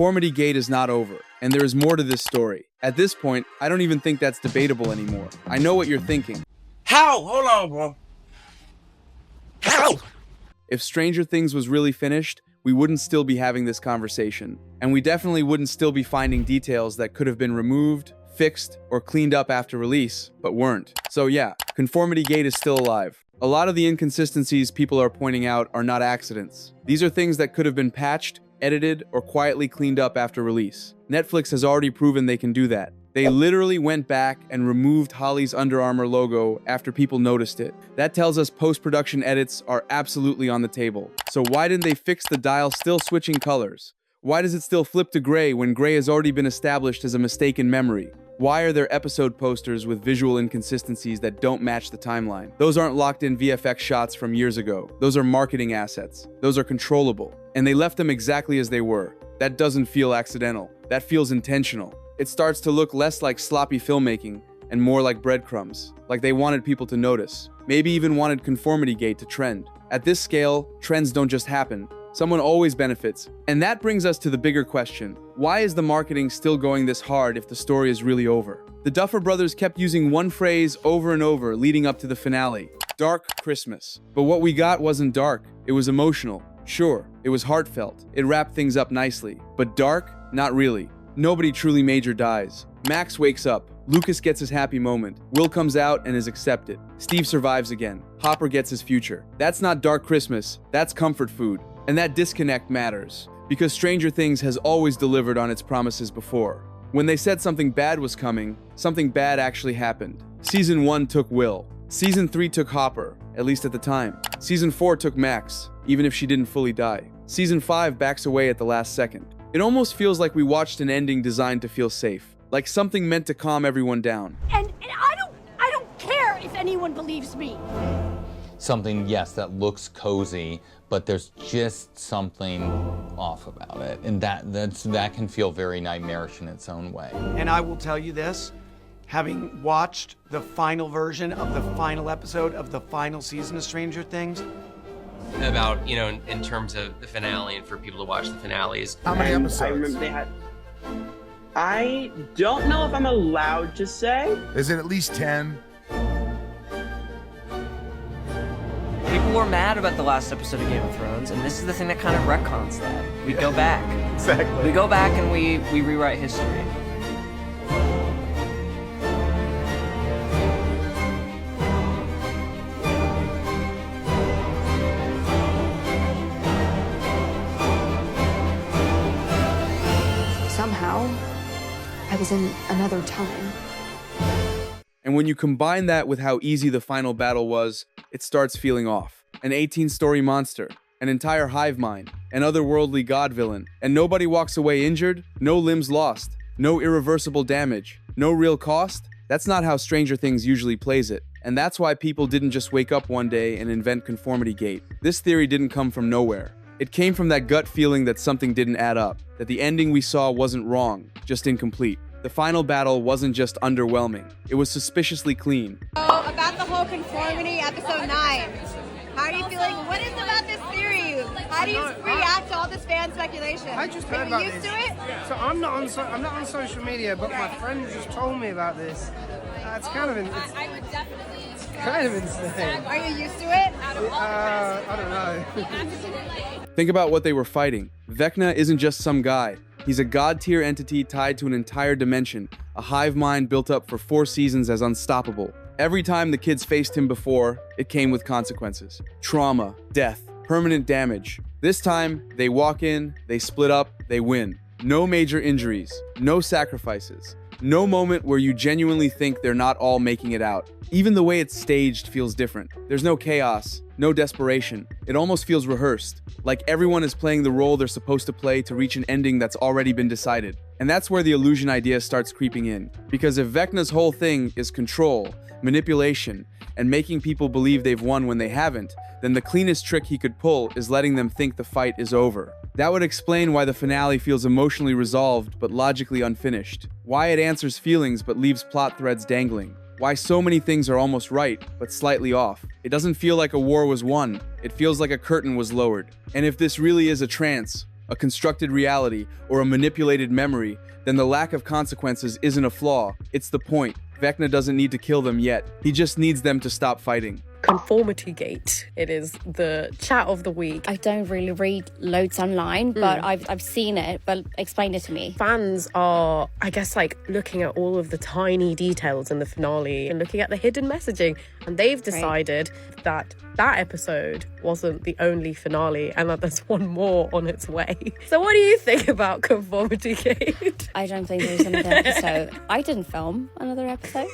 Conformity Gate is not over, and there is more to this story. At this point, I don't even think that's debatable anymore. I know what you're thinking. How? Hold on, bro. How? If Stranger Things was really finished, we wouldn't still be having this conversation. And we definitely wouldn't still be finding details that could have been removed, fixed, or cleaned up after release, but weren't. So yeah, Conformity Gate is still alive. A lot of the inconsistencies people are pointing out are not accidents. These are things that could have been patched, edited, or quietly cleaned up after release. Netflix has already proven they can do that. They literally went back and removed Holly's Under Armour logo after people noticed it. That tells us post-production edits are absolutely on the table. So why didn't they fix the dial still switching colors? Why does it still flip to gray when gray has already been established as a mistake in memory? Why are there episode posters with visual inconsistencies that don't match the timeline? Those aren't locked-in VFX shots from years ago. Those are marketing assets. Those are controllable. And they left them exactly as they were. That doesn't feel accidental. That feels intentional. It starts to look less like sloppy filmmaking and more like breadcrumbs, like they wanted people to notice. Maybe even wanted Conformity Gate to trend. At this scale, trends don't just happen. Someone always benefits. And that brings us to the bigger question. Why is the marketing still going this hard if the story is really over? The Duffer Brothers kept using one phrase over and over leading up to the finale. Dark Christmas. But what we got wasn't dark. It was emotional. Sure, it was heartfelt. It wrapped things up nicely. But dark? Not really. Nobody truly major dies. Max wakes up. Lucas gets his happy moment. Will comes out and is accepted. Steve survives again. Hopper gets his future. That's not Dark Christmas. That's comfort food. And that disconnect matters. Because Stranger Things has always delivered on its promises before. When they said something bad was coming, something bad actually happened. Season 1 took Will. Season 3 took Hopper, at least at the time. Season 4 took Max, even if she didn't fully die. Season 5 backs away at the last second. It almost feels like we watched an ending designed to feel safe, like something meant to calm everyone down. And I don't care if anyone believes me. Something, yes, that looks cozy, but there's just something off about it, and that can feel very nightmarish in its own way. And I will tell you this, having watched the final version of the final episode of the final season of Stranger Things, about, you know, in terms of the finale and for people to watch the finales. How many episodes? I remember they had... I don't know if I'm allowed to say. Is it at least 10? People were mad about the last episode of Game of Thrones, and this is the thing that kind of retcons that. We go back. Exactly. We go back and we rewrite history. Somehow, I was in another time. And when you combine that with how easy the final battle was, it starts feeling off. An 18-story monster, an entire hive mind, an otherworldly god villain, and nobody walks away injured, no limbs lost, no irreversible damage, no real cost. That's not how Stranger Things usually plays it. And that's why people didn't just wake up one day and invent Conformity Gate. This theory didn't come from nowhere. It came from that gut feeling that something didn't add up, that the ending we saw wasn't wrong, just incomplete. The final battle wasn't just underwhelming, it was suspiciously clean. About the whole conformity, episode 9. How are you feeling? What is it about this theory? How do you react to all this fan speculation? I just heard about used this. to it? So I'm not on social media, but my friend just told me about this. It's kind of kind of insane. Are you used to it? I don't know. Think about what they were fighting. Vecna isn't just some guy. He's a god-tier entity tied to an entire dimension, a hive mind built up for 4 seasons as unstoppable. Every time the kids faced him before, it came with consequences. Trauma, death, permanent damage. This time, they walk in, they split up, they win. No major injuries, no sacrifices. No moment where you genuinely think they're not all making it out. Even the way it's staged feels different. There's no chaos, no desperation. It almost feels rehearsed, like everyone is playing the role they're supposed to play to reach an ending that's already been decided. And that's where the illusion idea starts creeping in. Because if Vecna's whole thing is control, manipulation, and making people believe they've won when they haven't, then the cleanest trick he could pull is letting them think the fight is over. That would explain why the finale feels emotionally resolved but logically unfinished. Why it answers feelings but leaves plot threads dangling. Why so many things are almost right, but slightly off. It doesn't feel like a war was won. It feels like a curtain was lowered. And if this really is a trance, a constructed reality, or a manipulated memory, then the lack of consequences isn't a flaw, it's the point. Vecna doesn't need to kill them yet, he just needs them to stop fighting. Conformity Gate. It is the chat of the week. I don't really read loads online, but I've seen it, but explain it to me. Fans are, I guess, like looking at all of the tiny details in the finale and looking at the hidden messaging, and they've decided that that episode wasn't the only finale and that there's one more on its way. So what do you think about Conformity Gate? I don't think there's another episode. I didn't film another episode,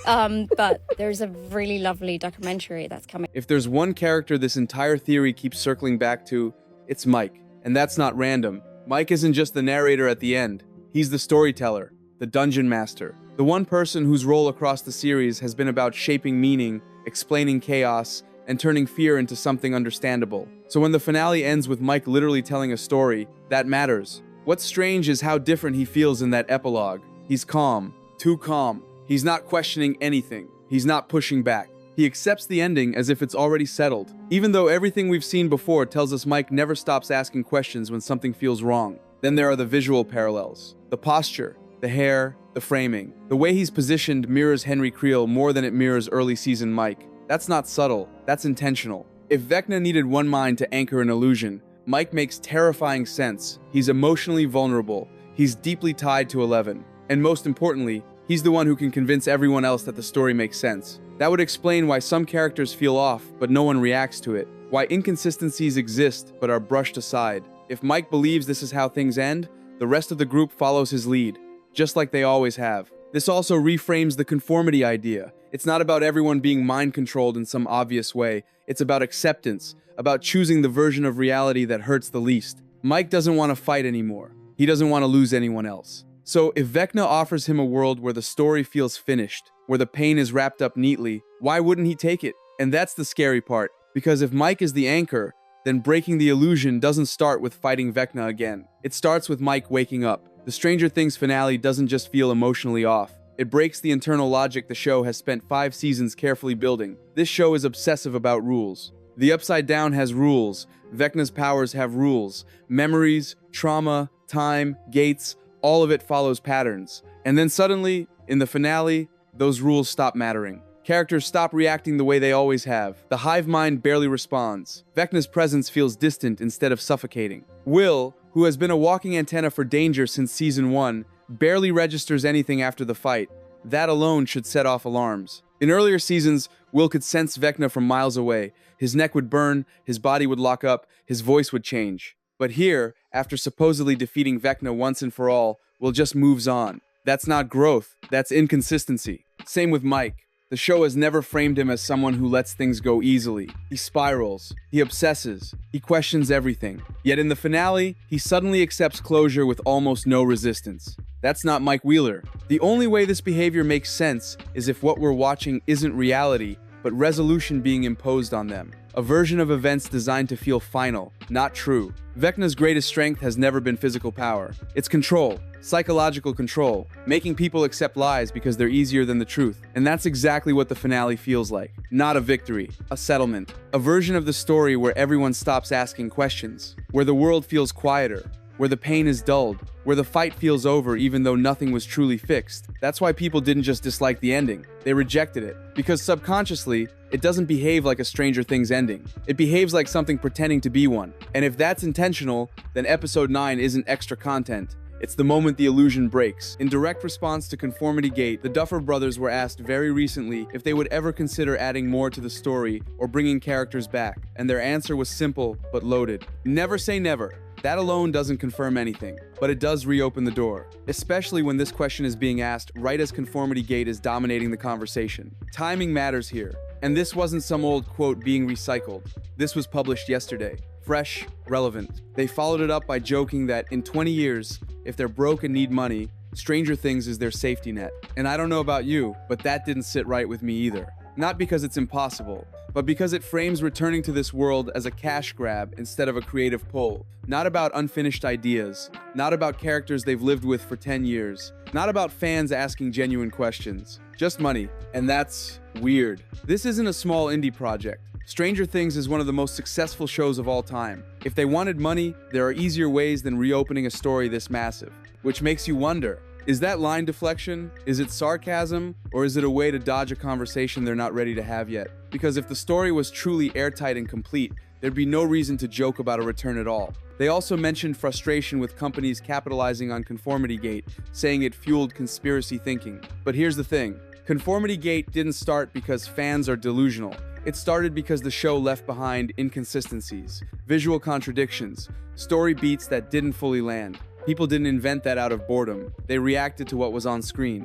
but there's a really lovely documentary that's coming. If there's one character this entire theory keeps circling back to, it's Mike. And that's not random. Mike isn't just the narrator at the end. He's the storyteller, the dungeon master, the one person whose role across the series has been about shaping meaning, explaining chaos, and turning fear into something understandable. So when the finale ends with Mike literally telling a story, that matters. What's strange is how different he feels in that epilogue. He's calm, too calm. He's not questioning anything. He's not pushing back. He accepts the ending as if it's already settled, even though everything we've seen before tells us Mike never stops asking questions when something feels wrong. Then there are the visual parallels. The posture, the hair, the framing. The way he's positioned mirrors Henry Creel more than it mirrors early season Mike. That's not subtle, that's intentional. If Vecna needed one mind to anchor an illusion, Mike makes terrifying sense. He's emotionally vulnerable. He's deeply tied to Eleven. And most importantly, he's the one who can convince everyone else that the story makes sense. That would explain why some characters feel off, but no one reacts to it. Why inconsistencies exist, but are brushed aside. If Mike believes this is how things end, the rest of the group follows his lead, just like they always have. This also reframes the conformity idea. It's not about everyone being mind-controlled in some obvious way. It's about acceptance, about choosing the version of reality that hurts the least. Mike doesn't want to fight anymore. He doesn't want to lose anyone else. So if Vecna offers him a world where the story feels finished, where the pain is wrapped up neatly, why wouldn't he take it? And that's the scary part, because if Mike is the anchor, then breaking the illusion doesn't start with fighting Vecna again. It starts with Mike waking up. The Stranger Things finale doesn't just feel emotionally off. It breaks the internal logic the show has spent 5 seasons carefully building. This show is obsessive about rules. The Upside Down has rules. Vecna's powers have rules. Memories, trauma, time, gates, all of it follows patterns. And then suddenly, in the finale, those rules stop mattering. Characters stop reacting the way they always have. The hive mind barely responds. Vecna's presence feels distant instead of suffocating. Will, who has been a walking antenna for danger since season 1, barely registers anything after the fight. That alone should set off alarms. In earlier seasons, Will could sense Vecna from miles away. His neck would burn, his body would lock up, his voice would change. But here, after supposedly defeating Vecna once and for all, Will just moves on. That's not growth, that's inconsistency. Same with Mike. The show has never framed him as someone who lets things go easily. He spirals, he obsesses, he questions everything. Yet in the finale, he suddenly accepts closure with almost no resistance. That's not Mike Wheeler. The only way this behavior makes sense is if what we're watching isn't reality, but resolution being imposed on them. A version of events designed to feel final, not true. Vecna's greatest strength has never been physical power. It's control. Psychological control, making people accept lies because they're easier than the truth. And that's exactly what the finale feels like. Not a victory, a settlement. A version of the story where everyone stops asking questions, where the world feels quieter, where the pain is dulled, where the fight feels over even though nothing was truly fixed. That's why people didn't just dislike the ending, they rejected it. Because subconsciously, it doesn't behave like a Stranger Things ending. It behaves like something pretending to be one. And if that's intentional, then episode 9 isn't extra content. It's the moment the illusion breaks. In direct response to Conformity Gate, the Duffer Brothers were asked very recently if they would ever consider adding more to the story or bringing characters back, and their answer was simple but loaded. Never say never. That alone doesn't confirm anything, but it does reopen the door, especially when this question is being asked right as Conformity Gate is dominating the conversation. Timing matters here, and this wasn't some old quote being recycled. This was published yesterday. Fresh, relevant. They followed it up by joking that in 20 years, if they're broke and need money, Stranger Things is their safety net. And I don't know about you, but that didn't sit right with me either. Not because it's impossible, but because it frames returning to this world as a cash grab instead of a creative pull. Not about unfinished ideas, not about characters they've lived with for 10 years, not about fans asking genuine questions. Just money, and that's weird. This isn't a small indie project. Stranger Things is one of the most successful shows of all time. If they wanted money, there are easier ways than reopening a story this massive. Which makes you wonder, is that line deflection? Is it sarcasm? Or is it a way to dodge a conversation they're not ready to have yet? Because if the story was truly airtight and complete, there'd be no reason to joke about a return at all. They also mentioned frustration with companies capitalizing on conformity gate, saying it fueled conspiracy thinking. But here's the thing. Conformity gate didn't start because fans are delusional. It started because the show left behind inconsistencies, visual contradictions, story beats that didn't fully land. People didn't invent that out of boredom. They reacted to what was on screen.